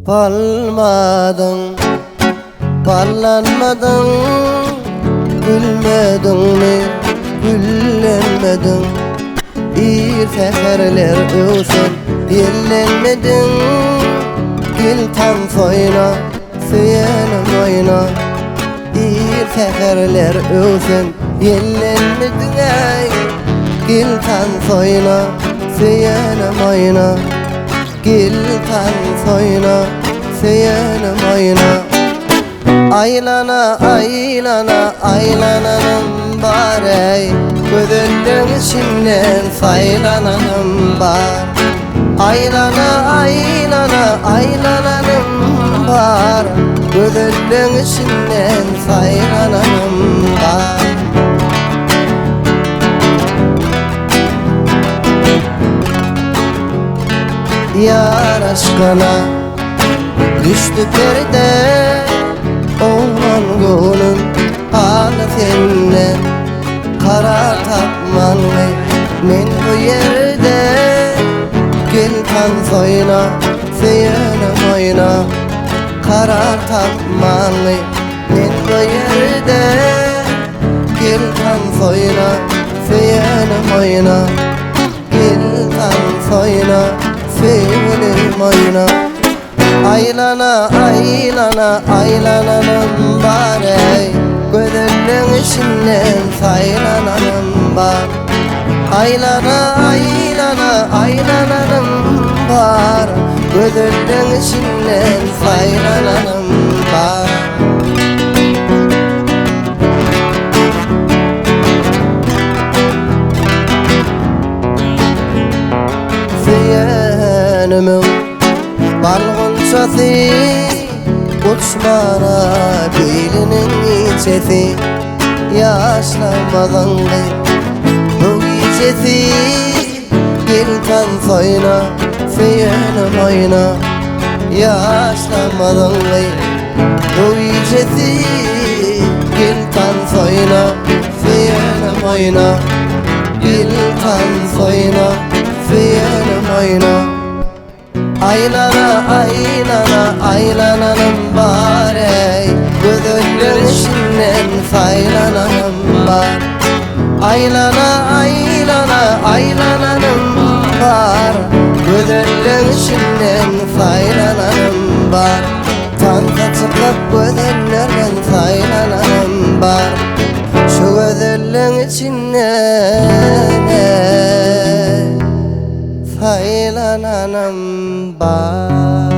Balmadın, ballanmadın, gülmedin mi, güllenmedin. Bir feherler ösen, yellenmedin. Gül tam soyuna, söylenim oyna. Bir feherler ösen, yellenmedin ey. Gül tam soyuna, söylenim oyna. Gül tam soyuna, söylenim oyna. Aylana, aylana, aylananım var ey. Gözüldün içinden saylananım var. Aylana, aylana, aylananım var. Gözüldün içinden saylananım var. Yar aşkına düştü perde, oğlan gönlüm halı senden. Karar tapman ve men bu yerde. Gel kan soyuna, söylenim oyna. Karar tapman ve men bu yerde. Gel kan soyuna, söylenim oyna. Gel kan soyuna, söylenim oyna. Aylana, aylana, aylananım var ey. Gözüldün içinden saylananım var. Aylana, aylana, aylananım var. Gözüldün içinden saylananım var. Söylenimin balgınçası, uçmana belinin içesi. Yaşlanmadın bu gecesi. Gel kan soyuna, söylenim oyna. Yaşlanmadın bu gecesi. Gel kan soyuna, söylenim oyna. Gel kan soyuna, söylenim oyna. Aylana, aylana, aylananım var ey. Gözüldün içinden saylananım var. Aylana, aylana, aylananım var. Gözüldün içinden saylananım var. Tanka çıkıp gözlerden saylananım var. Şu gözüldün içinden saylananım var.